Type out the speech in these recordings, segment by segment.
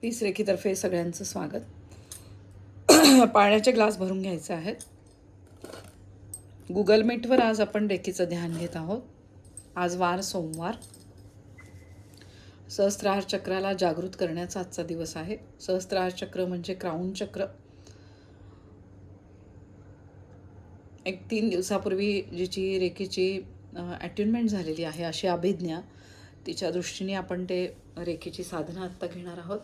Piece रेखीतर्फे सगळ्यांचं स्वागत. पाण्याचे ग्लास भरून घ्यायचे आहेत. गुगल मीटवर आज आपण रेखीचं ध्यान घेत आहोत. आज वार सोमवार. सहस्त्रहार चक्राला जागृत करण्याचा आजचा दिवस आहे. सहस्त्रहार चक्र म्हणजे क्राऊन चक्र. एक 3 दिवसापूर्वी जिची रेखीची अट्युनमेंट झालेली आहे अशी अभिज्ञा, तिच्या दृष्टीने आपण ते रेखीची साधना आत्ता घेणार आहोत.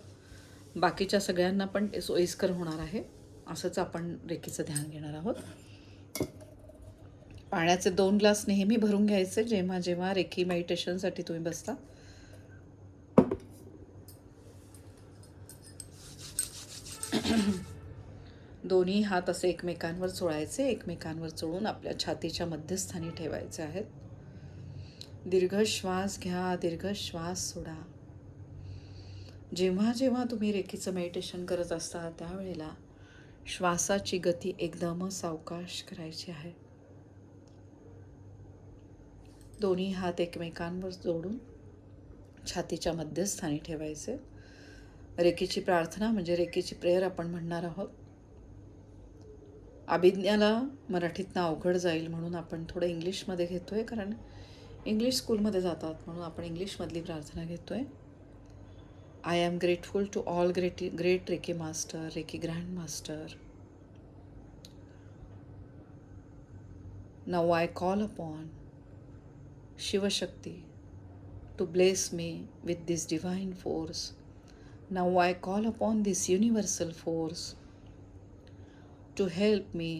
बाकीच्या सगळ्यांना पण ते सोयीस्कर होणार आहे. असंच आपण रेखीचं ध्यान घेणार आहोत. पाण्याचे 2 ग्लास नेहमी भरून घ्यायचे जेव्हा जेव्हा रेखी मेडिटेशनसाठी तुम्ही बसता. दोन्ही हात असे एकमेकांवर चोळायचे. एकमेकांवर चोळून आपल्या छातीच्या मध्यस्थानी ठेवायचे आहेत. दीर्घ श्वास घ्या, दीर्घ श्वास सोडा. जेव्हा जेव्हा तुम्ही रेखीचं मेडिटेशन करत असता त्यावेळेला श्वासाची गती एकदम सावकाश करायची आहे. दोन्ही हात एकमेकांवर जोडून छातीच्या मध्यस्थानी ठेवायचे. रेखीची प्रार्थना म्हणजे रेखीची प्रेयर आपण म्हणणार आहोत. अभिज्ञाला मराठीतनं अवघड जाईल म्हणून आपण थोडं इंग्लिशमध्ये घेतोय, कारण इंग्लिश स्कूलमध्ये जातात म्हणून आपण इंग्लिशमधली प्रार्थना घेतोय. I am grateful to all great reiki master, reiki grand master. Now I call upon Shivshakti to bless me with this divine force. Now I call upon this universal force to help me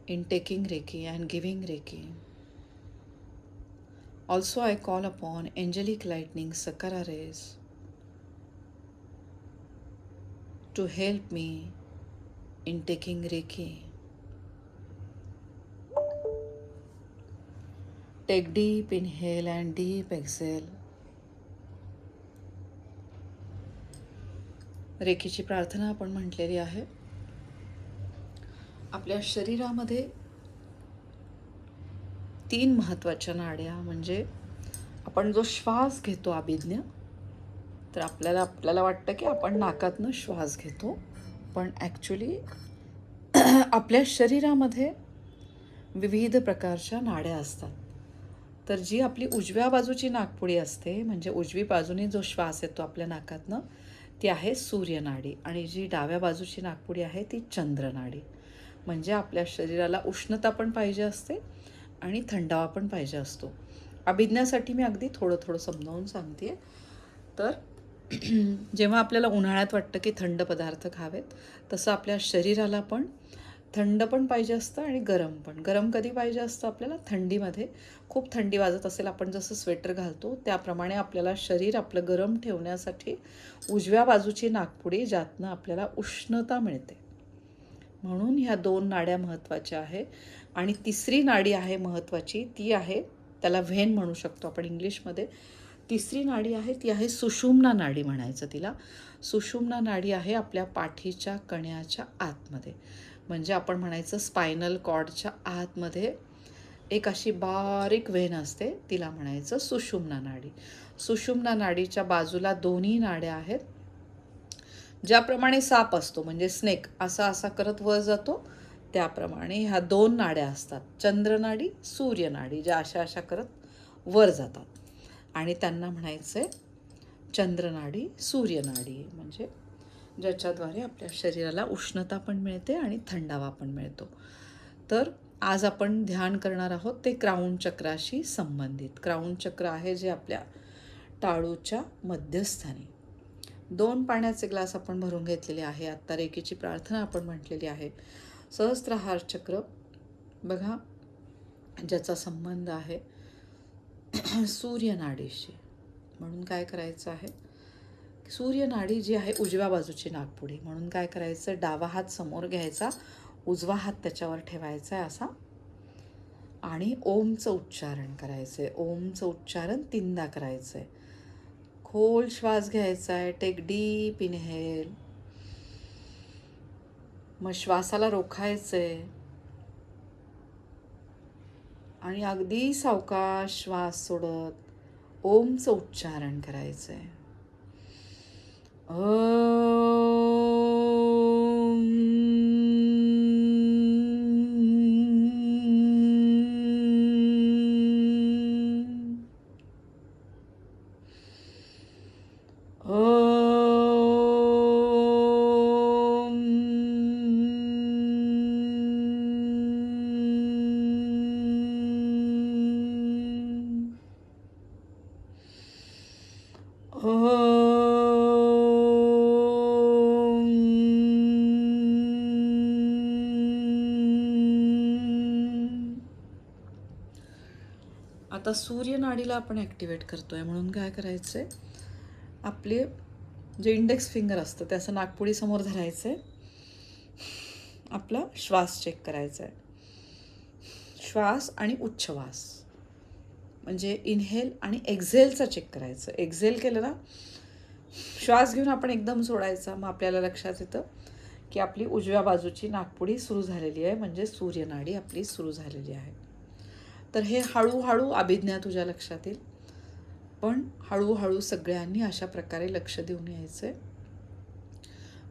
in taking Reiki and giving Reiki. Also I call upon angelic lightning Sakara rays to help me in taking Reiki. Take deep inhale and deep exhale. रेखीची प्रार्थना आपण म्हटलेली आहे. आपल्या शरीरामध्ये 3 महत्त्वाच्या नाड्या, म्हणजे आपण जो श्वास घेतो अभिज्ञा, तर आपल्याला वाटतं की आपण नाकातनं श्वास घेतो, पण ॲक्च्युली आपल्या शरीरामध्ये विविध प्रकारच्या नाड्या असतात. तर जी आपली उजव्या बाजूची नाकपुडी असते, म्हणजे उजवी बाजूने जो श्वास येतो आपल्या नाकातनं, ती आहे सूर्यनाडी. आणि जी डाव्या बाजूची नाकपुडी आहे ती चंद्रनाडी. म्हणजे आपल्या शरीराला उष्णता पण पाहिजे असते आणि थंडावा पण पाहिजे असतो. अभिज्ञासाठी मी अगदी थोडं थोडं समजावून सांगते. तर जेव्हा आपल्याला उन्हाळ्यात वाटतं की थंड पदार्थ खावेत, तसं आपल्या शरीराला पण थंड पण पाहिजे असतं आणि गरम पण. गरम कधी पाहिजे असतं आपल्याला? थंडीमध्ये. खूप थंडी वाजत असेल, आपण जसं स्वेटर घालतो त्याप्रमाणे आपल्याला शरीर आपलं गरम ठेवण्यासाठी उजव्या बाजूची नाकपुडी, ज्यातनं आपल्याला उष्णता मिळते. म्हणून ह्या 2 नाड्या महत्त्वाच्या आहे. आणि तिसरी नाडी आहे महत्त्वाची, ती आहे, त्याला व्हेन म्हणू शकतो आपण इंग्लिशमध्ये. तिसरी नाडी आहे ती आहे सुषुम्ना नाडी म्हणायचं तिला. सुषुम्ना नाडी आहे आपल्या पाठीच्या कण्याच्या आतमध्ये, म्हणजे आपण म्हणायचं स्पायनल कॉर्डच्या आतमध्ये एक अशी बारीक व्हेन असते, तिला म्हणायचं सुषुम्ना नाडी. सुषुम्ना नाडीच्या बाजूला दोन्ही नाड्या आहेत. ज्याप्रमाणे साप असतो, म्हणजे स्नेक असा असा करत वर जातो, त्याप्रमाणे ह्या 2 नाड्या असतात, चंद्रनाडी, सूर्यनाडी, ज्या अशा अशा करत वर जातात. आणि त्यांना म्हणायचं आहे चंद्रनाडी, सूर्यनाडी, म्हणजे ज्याच्याद्वारे आपल्या शरीराला उष्णता पण मिळते आणि थंडावा पण मिळतो. तर आज आपण ध्यान करणार आहोत ते क्राऊन चक्राशी संबंधित. क्राऊन चक्र आहे जे आपल्या टाळूच्या मध्यस्थानी. 2 पाण्याचे ग्लास आपण भरून घेतलेले आहे. आत्ता रेखीची प्रार्थना आपण म्हटलेली आहे. सहस्त्रहार चक्र बघा, ज्याचा संबंध आहे सूर्यनाडीशी. म्हणून काय करायचं आहे, सूर्यनाडी जी आहे उजव्या बाजूची नाकपुडी, म्हणून काय करायचं, डावा हात समोर घ्यायचा, उजवा हात त्याच्यावर ठेवायचा आहे असा, आणि ओमचं उच्चारण करायचं आहे. ओमचं उच्चारण 3दा करायचं आहे. खोल श्वास घ्यायचा आहे. Take deep inhale. मग श्वासाला रोखायचं आहे आणि अगदी सावकाश श्वास सोडत ओमचं उच्चारण करायचं आहे. आता सूर्यनाडीला आपण ॲक्टिवेट करतोय म्हणून काय करायचं आहे, आपले जे इंडेक्स फिंगर असतं ते असं नाकपुडीसमोर धरायचं आहे. आपला श्वास चेक करायचा आहे. श्वास आणि उच्छ्वास म्हणजे इनहेल आणि एक्झेलचा चेक करायचं. एक्झेल केलं ना, श्वास घेऊन आपण एकदम सोडायचा. मग आपल्याला लक्षात येतं की आपली उजव्या बाजूची नाकपुडी सुरू झालेली आहे, म्हणजे सूर्यनाडी आपली सुरू झालेली आहे. तर हे हळूहळू अभिज्ञा तुझ्या लक्षात येईल, पण हळूहळू सगळ्यांनी अशा प्रकारे लक्ष देऊन यायचं आहे.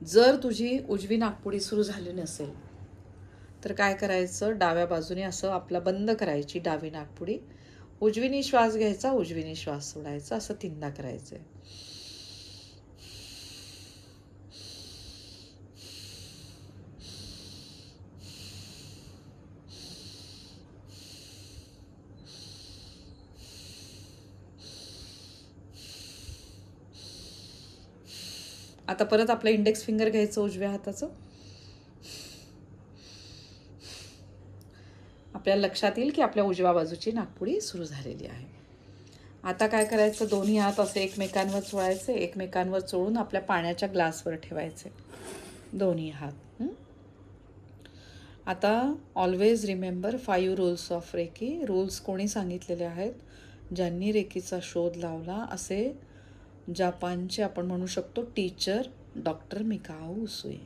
जर तुझी उजवी नाकपुडी सुरू झाली नसेल तर काय करायचं, डाव्या बाजूने असं आपला बंद करायची डावी नाकपुडी, उजवीने श्वास घ्यायचा, उजवीने श्वास सोडायचा, असं 3दा करायचं आहे. आता परत आपलं इंडेक्स फिंगर घ्यायचं उजव्या हाताचं. आपल्याला लक्षात येईल की आपल्या उजव्या बाजूची नाकपुडी सुरू झालेली आहे. आता काय करायचं, दोन्ही हात असे एकमेकांवर चोळायचे, एकमेकांवर चोळून आपल्या पाण्याच्या ग्लासवर ठेवायचे दोन्ही हात. आता always remember 5 rules of reiki. Rules कोणी सांगितलेले आहेत, ज्यांनी रेकीचा शोध लावला, असे जपानचे आपण म्हणू शकतो teacher doctor Mikao Usui.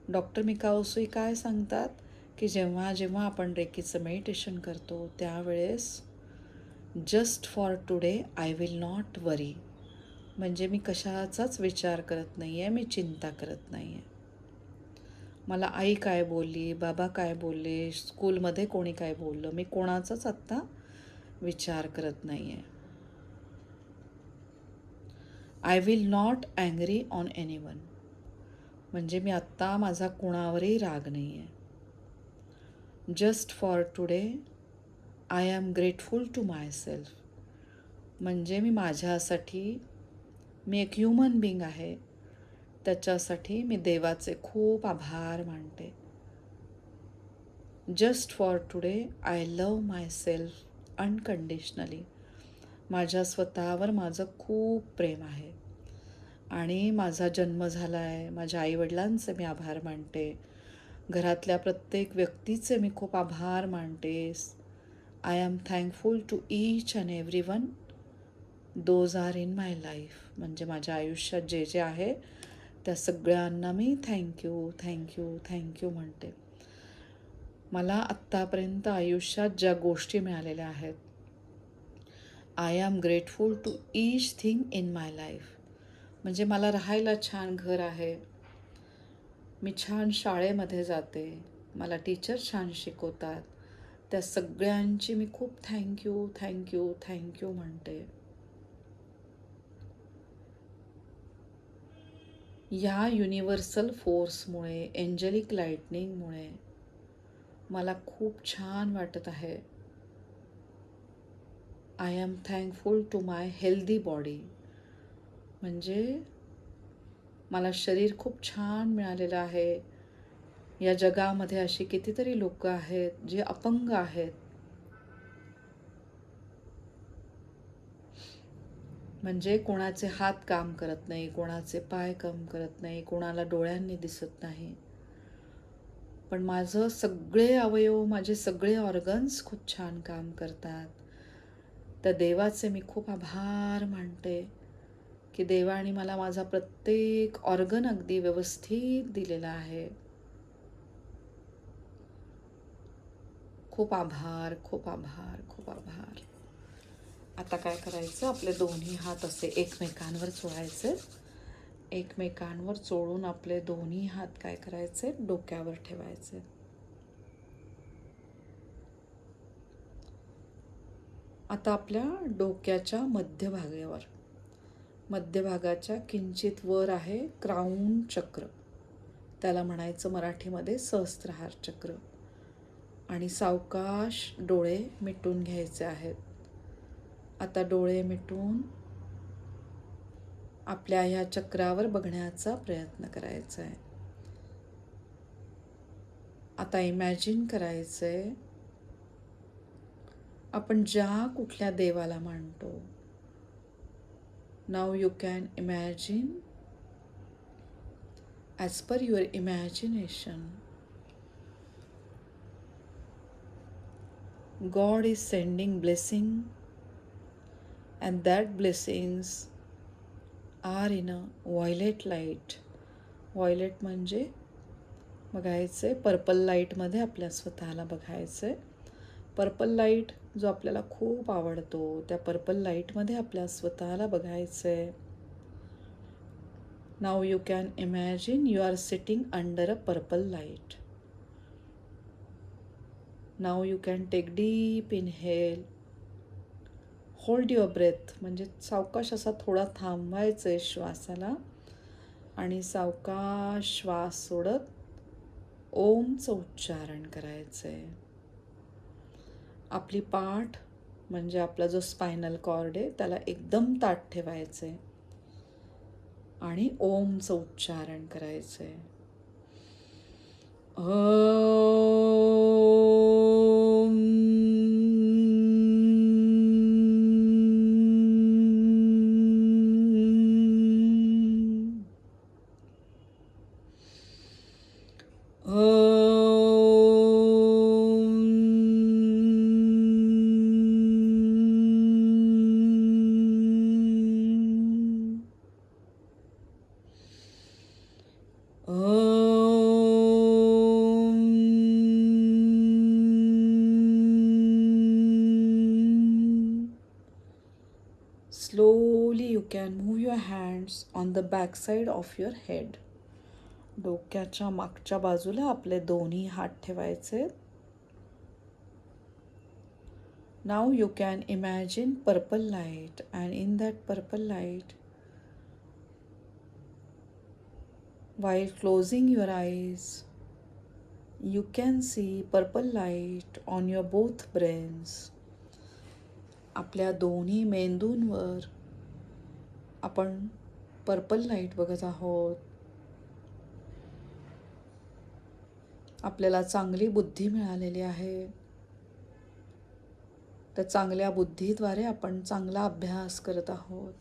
Doctor Mikao Usui काय सांगतात की जेव्हा जेव्हा आपण रेकीचं मेडिटेशन करतो त्यावेळेस just for today I will not worry, म्हणजे मी कशाचाच विचार करत नाही आहे, मी चिंता करत नाही आहे. मला आई काय बोलली, बाबा काय बोलले, स्कूलमध्ये कोणी काय बोललं, मी कोणाचाच आत्ता विचार करत नाही आहे. I will not angry on anyone, म्हणजे मी आत्ता माझा कोणावरही राग नाही आहे. Just for today I am grateful to myself, म्हणजे मी माझ्यासाठी, मी एक ह्युमन बिंग आहे, त्याच्यासाठी मी देवाचे खूप आभार मानते. Just for today I love my self unconditionally, माझ्या स्वतःवर माझं खूप प्रेम आहे आणि माझा जन्म झाला आहे, माझ्या आईवडिलांचे मी आभार मानते, घरातल्या प्रत्येक व्यक्तीचे मी खूप आभार मानते. I am thankful to each and every one those are in my life, म्हणजे माझ्या आयुष्यात जे जे आहे त्या सगळ्यांना मी थँक्यू थँक्यू थँक्यू म्हणते. मला आत्तापर्यंत आयुष्यात ज्या गोष्टी मिळालेल्या आहेत, I am grateful to each thing in my life, म्हणजे मला राहायला छान घर आहे, मी छान शाळेमध्ये जाते, मला टीचर छान शिकवतात, त्या सगळ्यांची मी खूप थँक्यू थँक्यू थँक्यू म्हणते. या युनिव्हर्सल फोर्समुळे, एंजलिक लाईटनिंगमुळे मला खूप छान वाटत आहे. I am thankful to my healthy body, म्हणजे मला शरीर खूप छान मिळालेलं आहे. या जगामध्ये अशी कितीतरी लोक आहेत जे अपंग आहेत, म्हणजे कोणाचे हात काम करत नाही, कोणाचे पाय काम करत नाही, कोणाला डोळ्यांनी दिसत नाही, पण माझं सगळे अवयव, माझे सगळे ऑर्गन्स खूप छान काम करतात. त्या देवाचे मी खूप आभार मानते की देवाने मला माझा प्रत्येक ऑर्गन अगदी व्यवस्थित दिलेला आहे. खूप आभार, खूप आभार, खूप आभार. आता काय करायचं, आपले दोन्ही हात असे एकमेकांवर चोळायचे एकमेकांवर चोळून आपले दोन्ही हात काय करायचे, डोक्यावर ठेवायचे. आता आपल्या डोक्याच्या मध्यभागाच्या किंचित वर आहे क्राऊन चक्र. त्याला म्हणायचं मराठीमध्ये सहस्त्रहार चक्र. आणि सावकाश डोळे मिटून घ्यायचे आहेत. आता डोळे मिटून आपल्या ह्या चक्रावर बघण्याचा प्रयत्न करायचा आहे. आता इमॅजिन करायचंय आपण ज्या कुठल्या देवाला मानतो. Now you can imagine as per your imagination God is sending blessing, and that blessings are in a violet light. Violet म्हणजे बघायचं आहे पर्पल लाईटमध्ये आपल्या स्वतःला बघायचं आहे. पर्पल लाईट जो आपल्याला खूप आवडतो त्या पर्पल लाईटमध्ये आपल्या स्वतःला बघायचं आहे. Now you can imagine you are sitting under a purple light. Now you can take deep inhale. Hold your breath. म्हणजे सावकाश असा थोडा थांबवायचं आहे श्वासाला आणि सावकाश श्वास सोडत ओमचं उच्चारण करायचं आहे. आपली पाठ म्हणजे आपला जो स्पायनल कॉर्ड आहे त्याला एकदम ताठ ठेवायचं आहे आणि ओमचं उच्चारण करायचं आहे. Slowly you can move your hands on the back side of your head. डोक्याच्या मागच्या बाजूला आपले दोन्ही हात ठेवायचे. Now you can imagine purple light, and in that purple light, while closing your eyes, you can see purple light on your both brains. आपल्या दोन्ही मेंदूंवर आपण पर्पल लाईट बघत आहोत. आपल्याला चांगली बुद्धी मिळालेली आहे. त्या चांगल्या बुद्धीद्वारे आपण चांगला अभ्यास करत आहोत.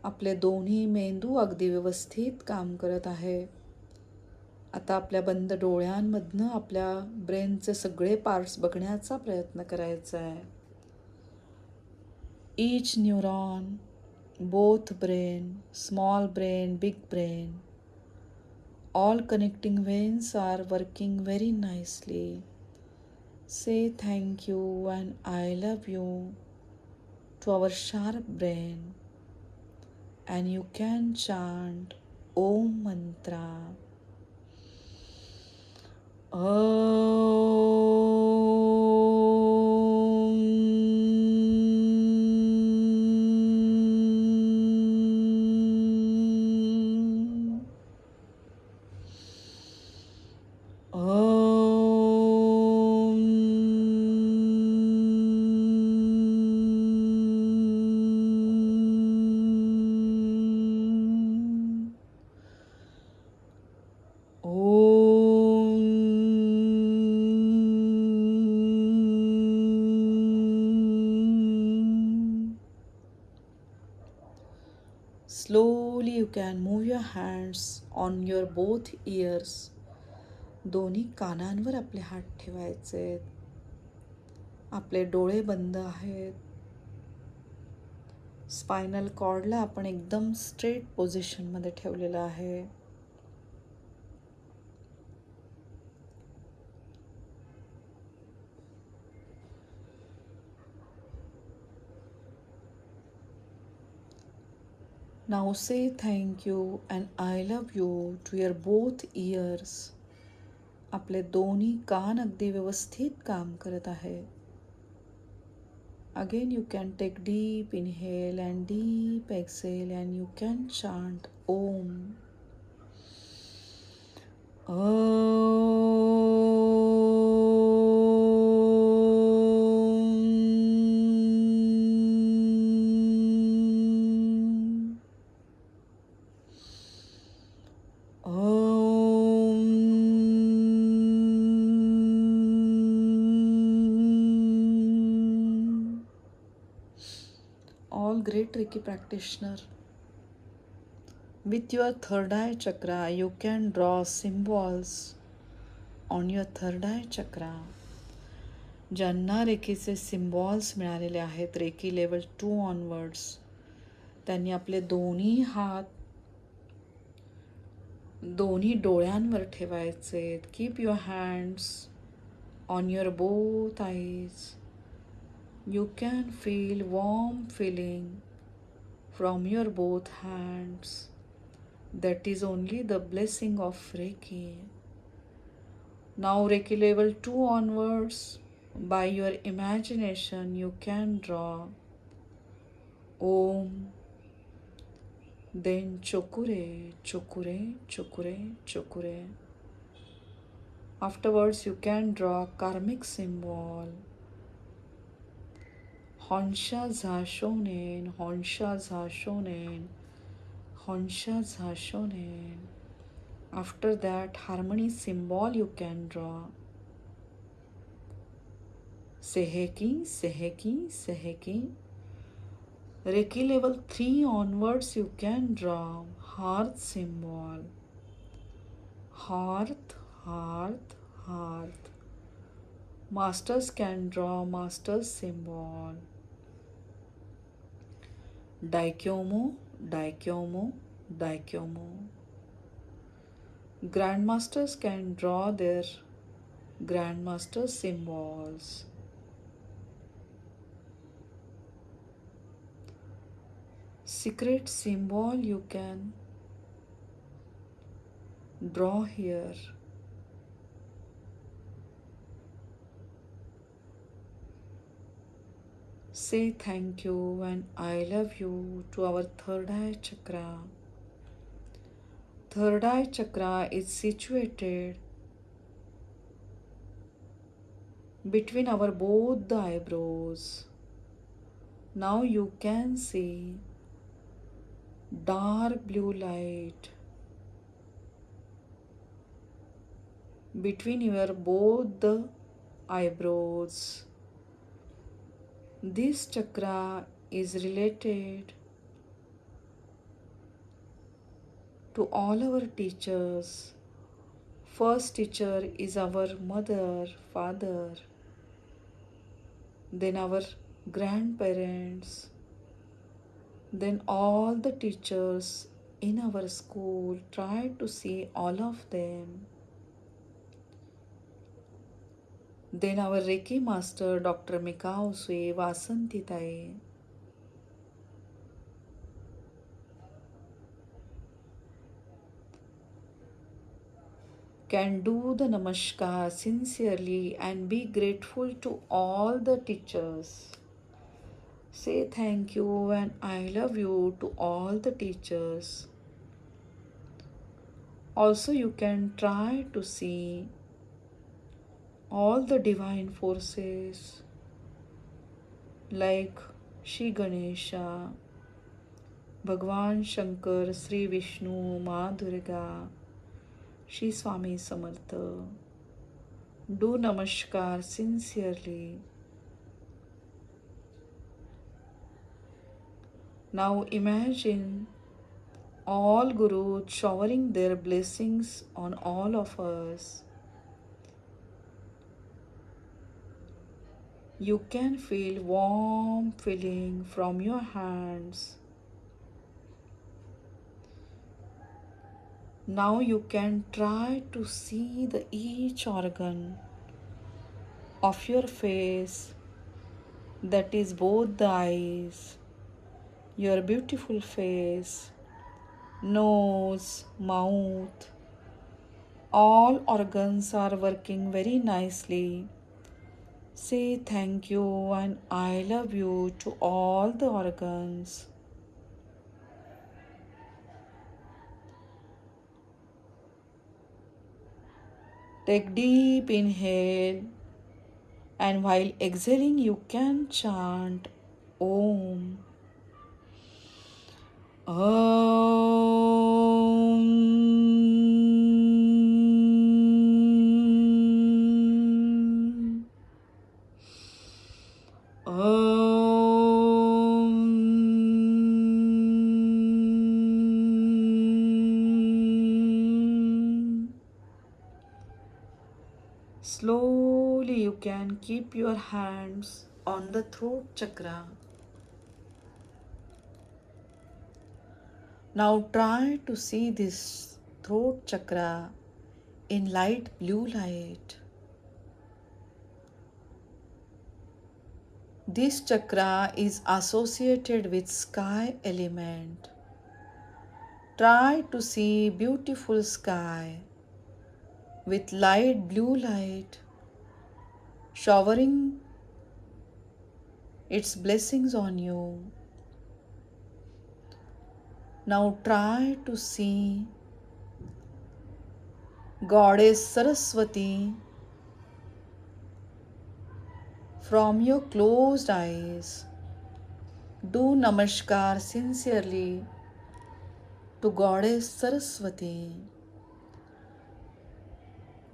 आपले दोन्ही मेंदू अगदी व्यवस्थित काम करत आहे. आता आपल्या बंद डोळ्यांमधनं आपल्या ब्रेनचे सगळे पार्ट्स बघण्याचा प्रयत्न करायचा आहे. Each neuron, both brain, small brain, big brain, all connecting veins are working very nicely. Say thank you and I love you to our sharp brain, and you can chant Om mantra. Slowly you can move your hands on your both ears. दोन्ही कानांवर आपले हात ठेवायचे. आपले डोळे बंद आहेत. Spinal कॉर्डला आपण एकदम स्ट्रेट पोझिशनमध्ये ठेवलेलं आहे. Now say thank you and I love you to your both ears. आपले दोन्ही कान अगदी व्यवस्थित काम करत आहे. Again you can take deep inhale and deep exhale and you can chant Om. All great Reiki practitioner. With your third eye chakra, you can draw symbols on your third eye chakra. ज्यांना रेकीचे symbols मिळालेले आहेत recce level 2 onwards, त्यांनी आपले दोन्ही हात दोन्ही डोळ्यांवर ठेवायचे. Keep your hands on your both eyes. You can feel warm feeling from your both hands. That is only the blessing of Reiki. Now Reiki level 2 onwards, by your imagination you can draw Om, then Chokure, Chokure, Chokure, Chokure. Afterwards you can draw karmic symbol Honsha Zashonen, Honsha Zashonen, Honsha Zashonen. After that, harmony symbol you can draw. Seheki, Seheki, Seheki. Reiki level 3 onwards you can draw hearth symbol. Hearth, hearth, hearth. Masters can draw master's symbol. Daikyomo, Daikyomo, Daikyomo. Grandmasters can draw their grandmaster symbols. Secret symbol you can draw here. Say thank you and I love you to our third eye chakra. Third eye chakra is situated between our both the eyebrows. Now you can see dark blue light between your both the eyebrows. This chakra is related to all our teachers. First teacher is our mother, father, then our grandparents, then all the teachers in our school. Try to see all of them. Then our Reiki master, Dr. Mika Usui, Vasanti Tai. Can do the namaskar sincerely and be grateful to all the teachers. Say thank you and I love you to all the teachers. Also you can try to see all the divine forces like Shri Ganesha, Bhagwan Shankar, Sri Vishnu, Ma Durga, Shri Swami Samartha. Do namaskar sincerely. Now imagine all Gurus showering their blessings on all of us. You can feel warm feeling from your hands. Now you can try to see the each organ of your face, that is both the eyes, your beautiful face, nose, mouth. All organs are working very nicely. Say thank you and I love you to all the organs. Take deep inhale, and while exhaling you can chant Om. Om. Om. Slowly you can keep your hands on the throat chakra. Now try to see this throat chakra in light blue light. This chakra is associated with sky element. Try to see beautiful sky with light blue light showering its blessings on you. Now try to see Goddess Saraswati from your closed eyes. Do namaskar sincerely to Goddess Saraswati.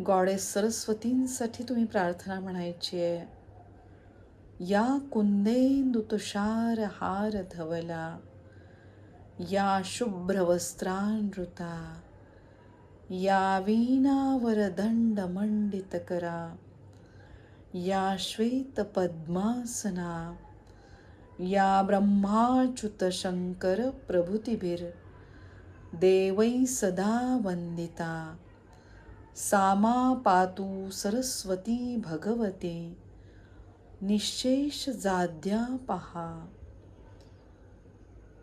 Goddess सरस्वतींसाठी तुम्ही प्रार्थना म्हणायची आहे. या कुंदेंदु तुषार हार धवला, या शुभ्रवस्त्रानृता, या वीणावर दंड मंडित करा, या श्वेत पद्मासना, या ब्रह्माच्युत शंकर प्रभृतिभिर देवै सदा वंदिता. सामा पातु सरस्वती भगवते निशेष जाद्या पहा.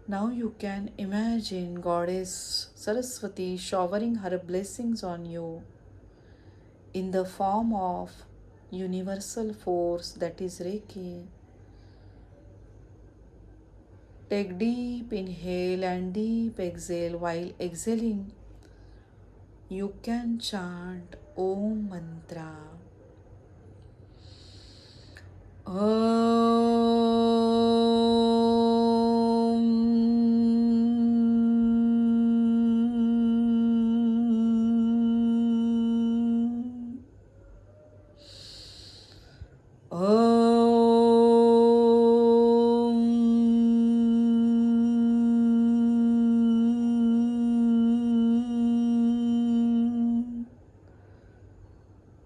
Now you can imagine Goddess Saraswati showering her blessings on you in the form of universal force, that is Reiki. Take deep inhale and deep exhale. While exhaling, you can chant Om mantra.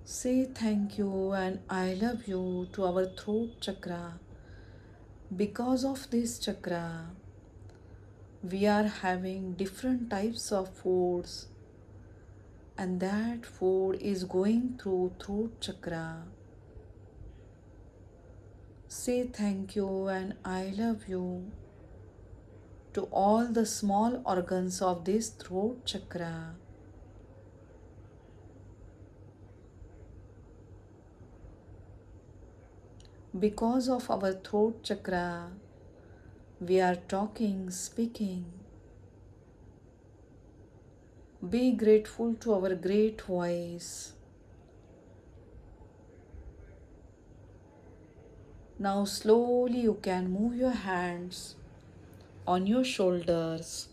Say thank you and I love you to our throat chakra. Because of this chakra, we are having different types of foods, and that food is going through throat chakra. Say thank you and I love you to all the small organs of this throat chakra. Because of our throat chakra, we are talking, speaking. Be grateful to our great voice. Now slowly you can move your hands on your shoulders.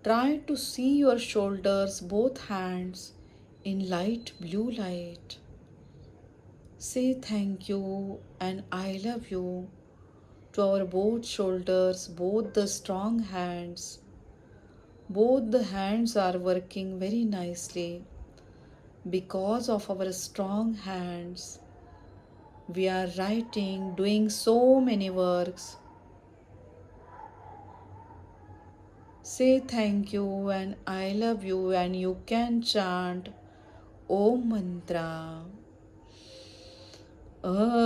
Try to see your shoulders, both hands, in light blue light. Say thank you and I love you to our both shoulders, both the strong hands. Both the hands are working very nicely. Because of our strong hands, we are writing, doing so many works. Say thank you and I love you, and you can chant Om mantra. Om.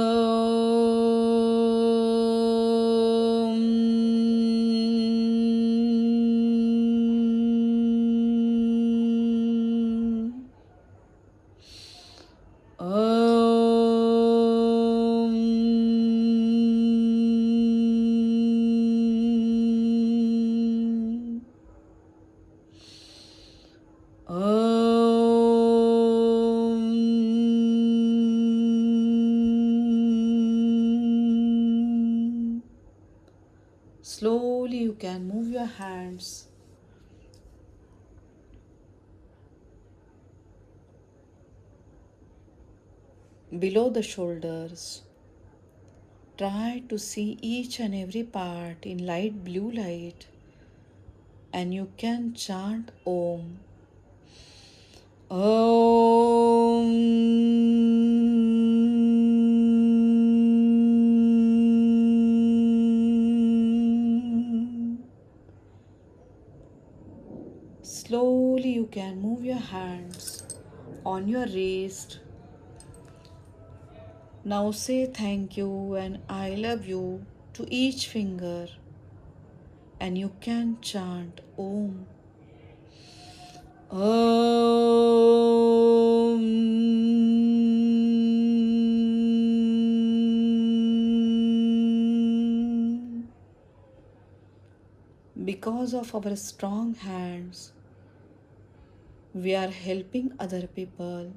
Slowly you can move your hands below the shoulders. Try to see each and every part in light blue light, and you can chant Om. Om. Slowly you can move your hands on your wrist. Now say thank you and I love you to each finger, and you can chant Om. Om. Because of our strong hands, we are helping other people.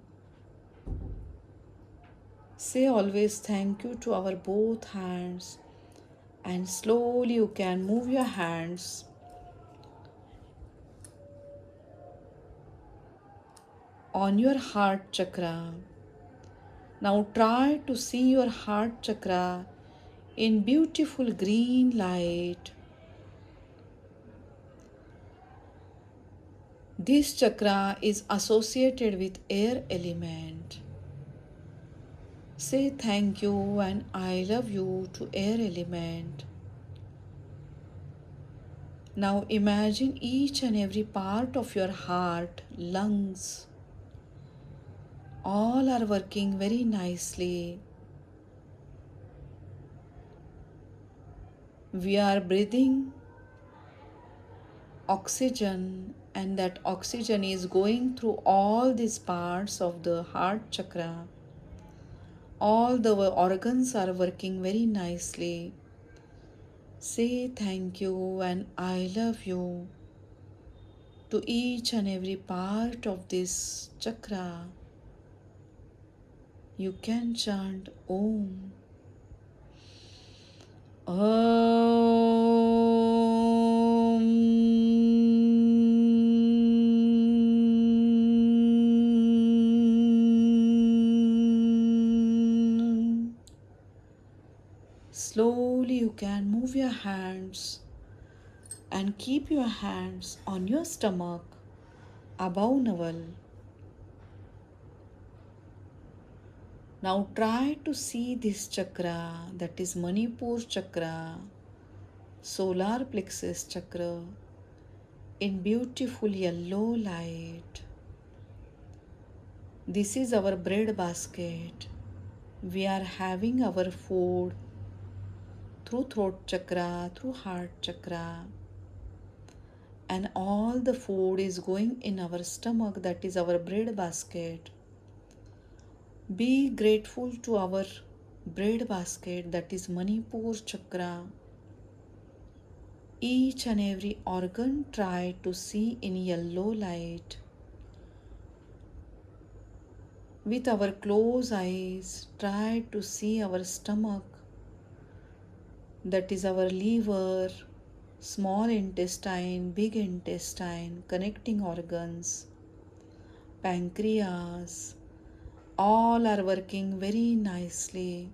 Say always thank you to our both hands, and slowly you can move your hands on your heart chakra. Now try to see your heart chakra in beautiful green light. This chakra is associated with air element. Say thank you and I love you to air element. Now imagine each and every part of your heart, lungs, all are working very nicely. We are breathing oxygen, and that oxygen is going through all these parts of the heart chakra. All the organs are working very nicely. Say thank you and I love you to each and every part of this chakra. You can chant Om. Om. Slowly you can move your hands and keep your hands on your stomach above navel. Now try to see this chakra, that is Manipur chakra, solar plexus chakra, in beautiful yellow light. This is our bread basket. We are having our food through throat chakra, through heart chakra, and all the food is going in our stomach, that is our bread basket. Be grateful to our bread basket, that is Manipur chakra. Each and every organ try to see in yellow light. With our closed eyes, try to see our stomach, that is our liver, small intestine, big intestine, connecting organs, pancreas, all are working very nicely.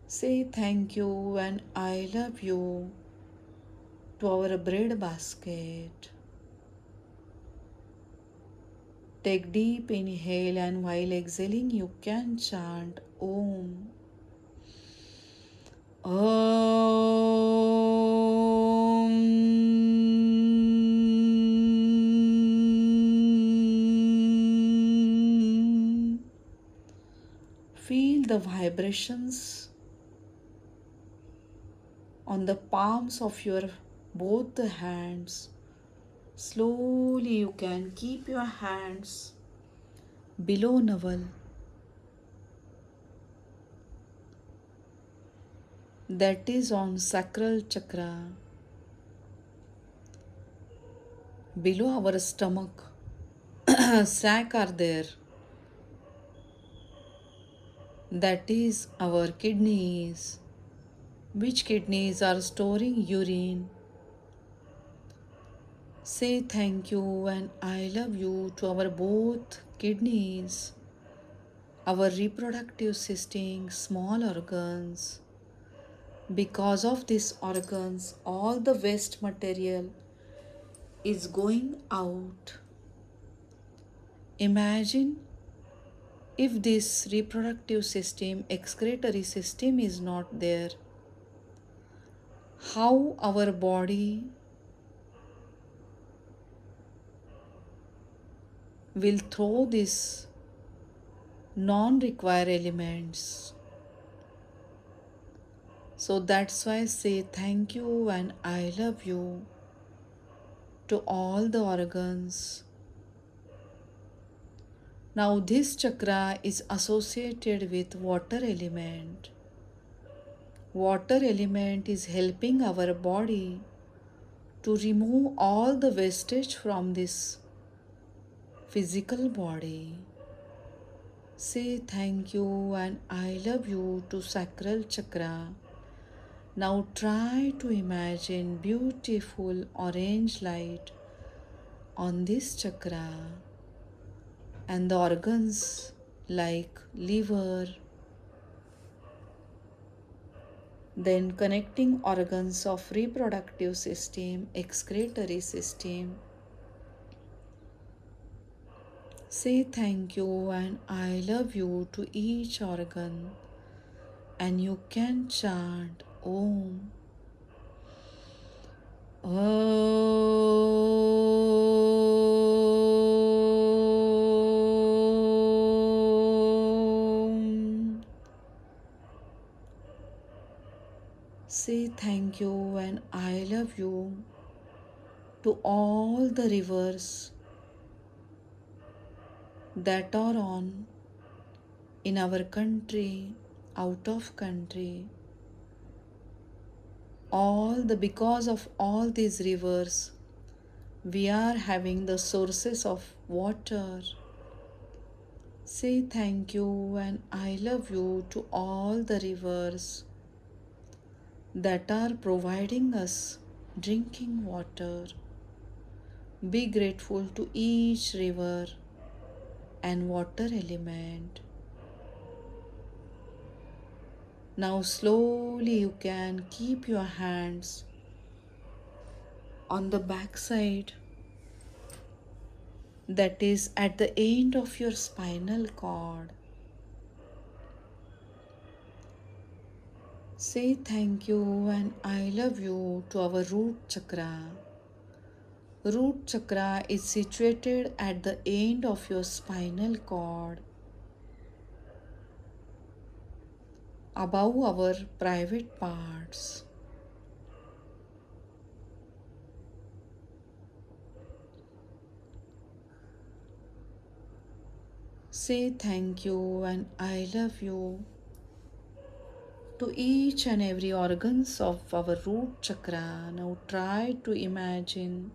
Say thank you and I love you to our bread basket. Take deep inhale, and while exhaling you can chant Om. Om. Feel the vibrations on the palms of your both the hands. Slowly you can keep your hands below navel. That is on sacral chakra, below our stomach. Sac are there, that is our kidneys. which kidneys are storing urine. Say thank you and I love you to our both kidneys, our reproductive system, small organs. Because of these organs, all the waste material is going out. Imagine if this reproductive system, excretory system is not there, how our body will throw these non-required elements. So that's why I say thank you and I love you to all the organs. Now this chakra is associated with water element. Water element is helping our body to remove all the wastage from this physical body. Say thank you and I love you to sacral chakra. Now try to imagine beautiful orange light on this chakra and the organs like liver, then connecting organs of reproductive system, excretory system. Say thank you and I love you to each organ and you can chant Om. Om. Say thank you and I love you to all the rivers that are on in our country, out of country. Because of all these rivers, we are having the sources of water. Say thank you and I love you to all the rivers that are providing us drinking water. Be grateful to each river and water element. Now slowly you can keep your hands on the back side, that is at the end of your spinal cord. Say thank you and I love you to our root chakra. Root chakra is situated at the end of your spinal cord, above our private parts. Say thank you and I love you to each and every organs of our root chakra. Now try to imagine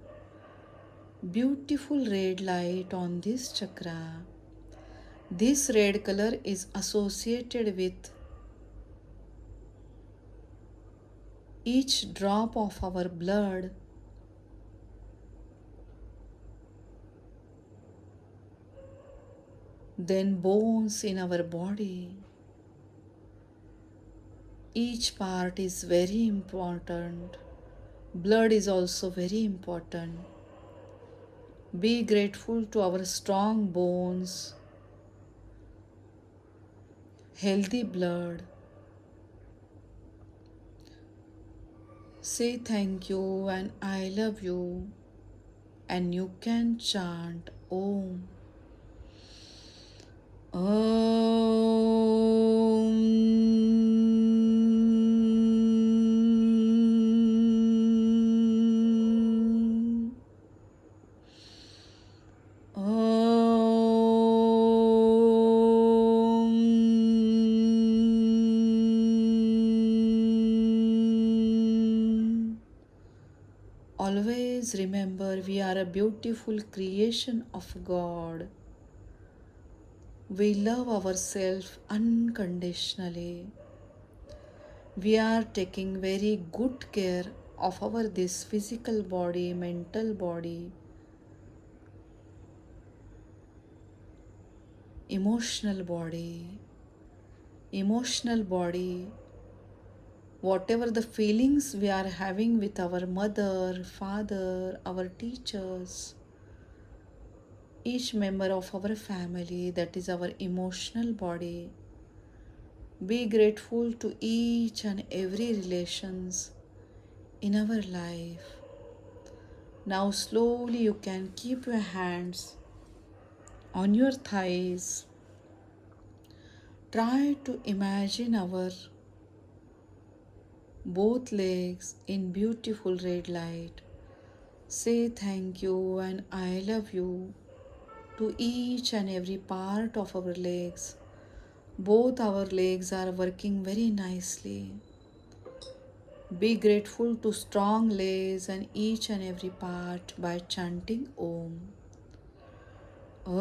beautiful red light on this chakra. This red color is associated with each drop of our blood. Then bones in our body. Each part is very important. Blood is also very important. Be grateful to our strong bones, healthy blood. Say thank you and I love you, and you can chant Om. Om. Om. Always remember, we are a beautiful creation of God. We love ourselves unconditionally. We are taking very good care of our this physical body, mental body, emotional body, whatever the feelings we are having with our mother, father, our teachers, each member of our family, that is our emotional body. Be grateful to each and every relations in our life. Now slowly you can keep your hands on your thighs. Try to imagine our both legs in beautiful red light. Say thank you and I love you to each and every part of our legs. Both our legs are working very nicely. Be grateful to strong legs and each and every part by chanting Om. Om.